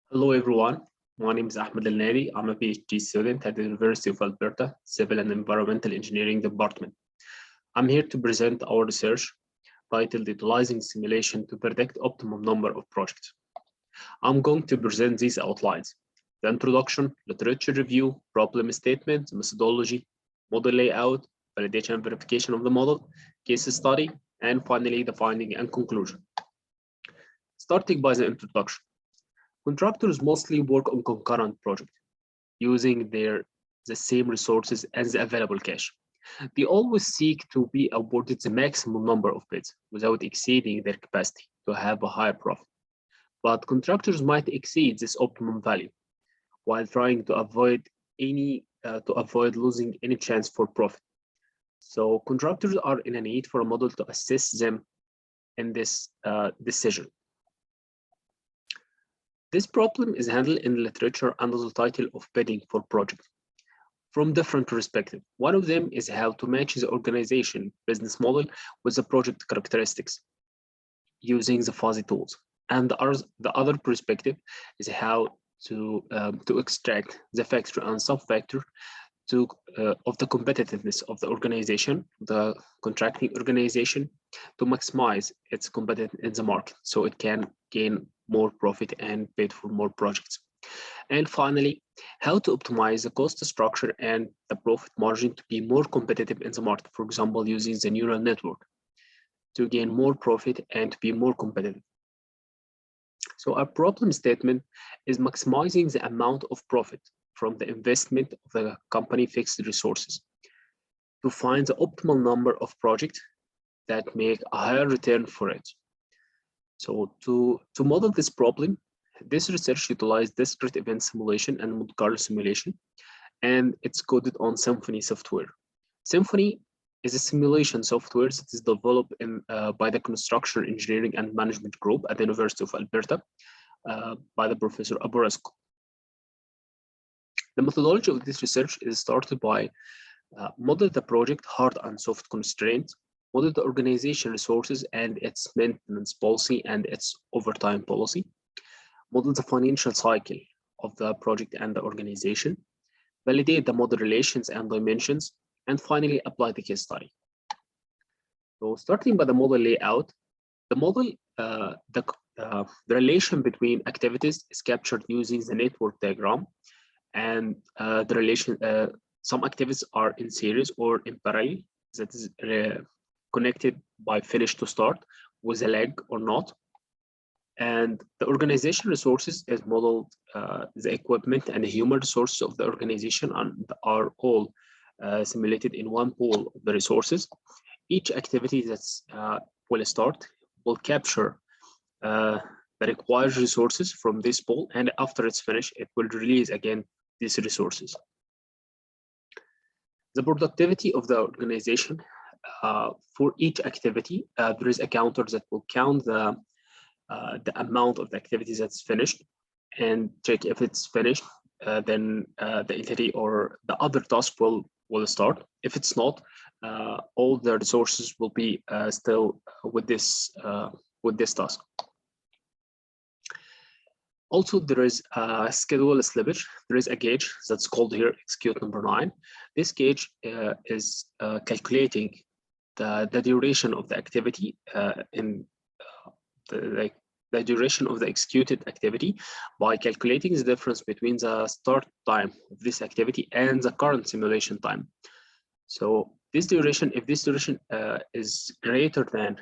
Hello everyone, my name is Ahmed Elnady. I'm a PhD student at the University of Alberta, Civil and Environmental Engineering Department. I'm here to present our research titled Utilizing Simulation to Predict Optimum Number of Projects. I'm going to present these outlines: the introduction, literature review, problem statement, methodology, model layout, validation and verification of the model, case study, and finally the finding and conclusion. Starting by the introduction. Contractors mostly work on concurrent projects, using the same resources and the available cash. They always seek to be awarded the maximum number of bids without exceeding their capacity to have a higher profit. But contractors might exceed this optimum value while trying to avoid losing any chance for profit. So contractors are in a need for a model to assist them in this decision. This problem is handled in the literature under the title of bidding for projects from different perspectives. One of them is how to match the organization business model with the project characteristics using the fuzzy tools. And the other perspective is how to extract the factor and sub-factor of the competitiveness of the organization, the contracting organization, to maximize its competitiveness in the market so it can gain more profit and bid for more projects. And finally, how to optimize the cost structure and the profit margin to be more competitive in the market, for example, using the neural network to gain more profit and to be more competitive. So our problem statement is maximizing the amount of profit from the investment of the company fixed resources to find the optimal number of projects that make a higher return for it. So to model this problem, this research utilized discrete event simulation and Monte Carlo simulation, and it's coded on SIMPHONY software. SIMPHONY is a simulation software that is developed by the Construction Engineering and Management Group at the University of Alberta by the Professor Aborasco. The methodology of this research is started by model the project hard and soft constraints, model the organization resources and its maintenance policy and its overtime policy, model the financial cycle of the project and the organization, validate the model relations and dimensions, and finally apply the case study. So starting by the model layout, the model, the relation between activities is captured using the network diagram, and the relation, some activities are in series or in parallel, that is connected by finish to start with a lag or not. And the organization resources is modeled, the equipment and the human resources of the organization are all simulated in one pool of the resources. Each activity that's will start will capture the required resources from this pool, and after it's finished, it will release again these resources. The productivity of the organization for each activity, there is a counter that will count the amount of the activities that's finished and check if it's finished, then the entity or the other task will start. If it's not, all the resources will be still with this task. Also, there is a schedule slippage. There is a gauge that's called here execute number 9. This gauge is calculating the duration of the activity in the duration of the executed activity by calculating the difference between the start time of this activity and the current simulation time. So this duration, if this duration is greater than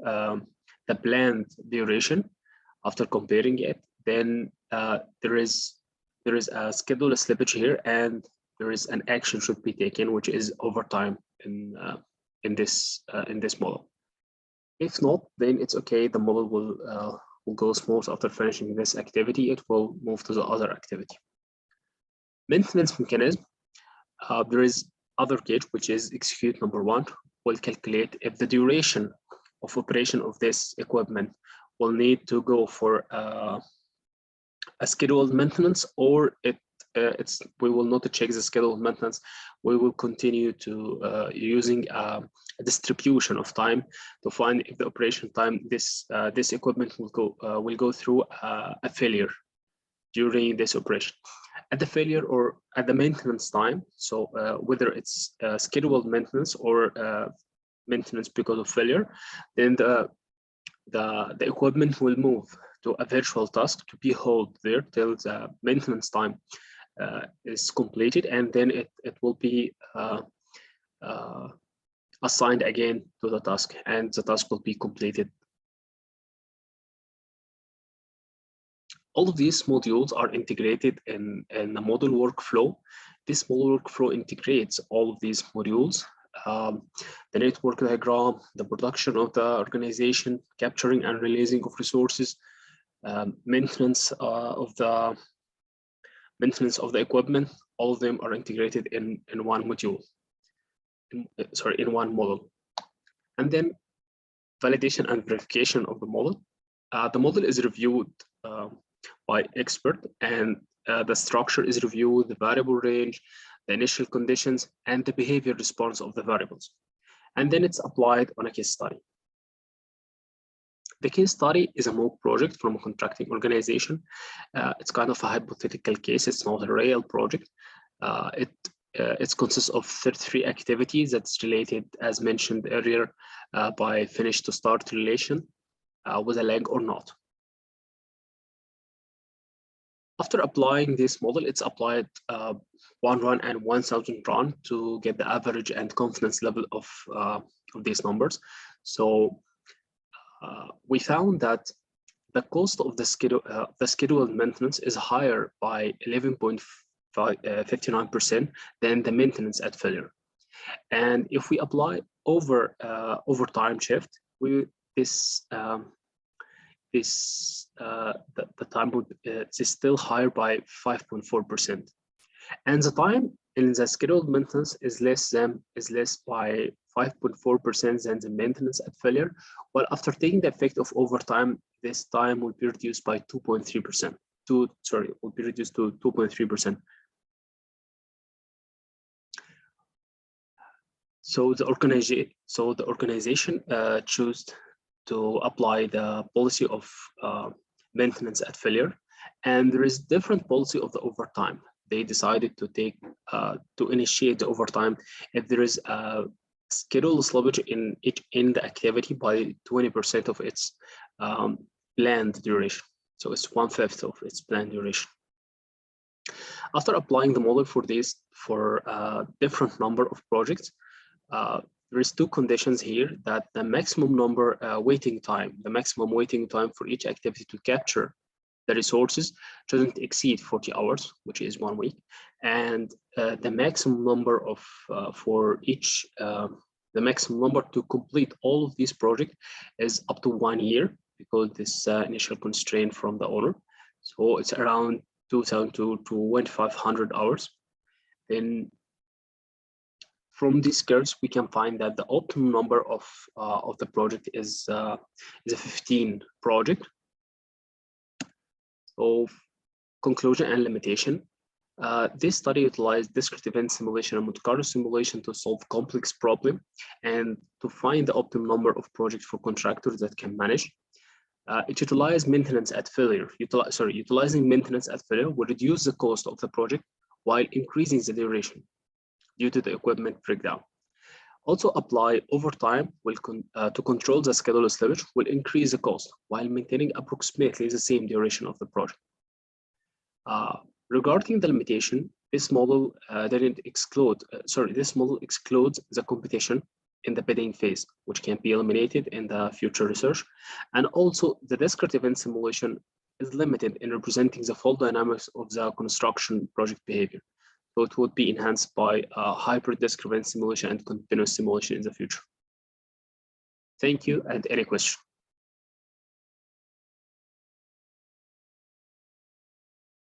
the planned duration after comparing it, then there is a schedule slippage here, and there is an action should be taken, which is overtime in this model. If not, then it's okay. The model will go smooth after finishing this activity. It will move to the other activity. Maintenance mechanism. There is other gauge, which is execute number 1, will calculate if the duration of operation of this equipment will need to go for a scheduled maintenance, or we will not check the scheduled maintenance. We will continue to using a distribution of time to find if the operation time this equipment will go through a failure. during this operation. At the failure or at the maintenance time, so whether it's scheduled maintenance or maintenance because of failure, then the equipment will move to a virtual task to be held there till the maintenance time is completed, and then it will be assigned again to the task, and the task will be completed. All of these modules are integrated in a model workflow. This model workflow integrates all of these modules, the network diagram, the production of the organization, capturing and releasing of resources, maintenance of the equipment. All of them are integrated in one module. In one model. And then validation and verification of the model. The model is reviewed by expert, and the structure is reviewed, the variable range, the initial conditions, and the behavior response of the variables. And then it's applied on a case study. The case study is a mock project from a contracting organization. It's kind of a hypothetical case. It's not a real project. It consists of 33 activities that's related, as mentioned earlier, by finish to start relation with a lag or not. After applying this model, it's applied 1 run and 1,000 run to get the average and confidence level of these numbers. So we found that the cost of the scheduled maintenance is higher by 11.59% than the maintenance at failure. And if we apply overtime shift, the time would is still higher by 5.4%, and the time in the scheduled maintenance is less by 5.4% than the maintenance at failure. Well, after taking the effect of overtime, this time will be reduced by 2.3%. Will be reduced to 2.3%. So the organization chose to apply the policy of maintenance at failure, and there is different policy of the overtime. They decided to initiate the overtime if there is a scheduled slippage in the activity by 20% of its planned duration. So it's 1/5 of its planned duration. After applying the model for a different number of projects, there is two conditions here: that the maximum waiting time for each activity to capture the resources shouldn't exceed 40 hours, which is 1 week, and the maximum number the maximum number to complete all of these projects is up to 1 year, because this initial constraint from the owner. So it's around 2,000 to 2,500 hours. Then from these curves, we can find that the optimum number of the project is a 15 project. So conclusion and limitation. This study utilized discrete event simulation and Monte Carlo simulation to solve complex problem and to find the optimum number of projects for contractors that can manage. It utilized maintenance at failure. Utilizing maintenance at failure will reduce the cost of the project while increasing the duration due to the equipment breakdown. Also apply overtime to control the schedule slippage will increase the cost while maintaining approximately the same duration of the project. Regarding the limitation, this model excludes the competition in the bidding phase, which can be eliminated in the future research. And also the discrete event simulation is limited in representing the full dynamics of the construction project behavior. So it would be enhanced by hybrid discrete event simulation and continuous simulation in the future. Thank you, and any question?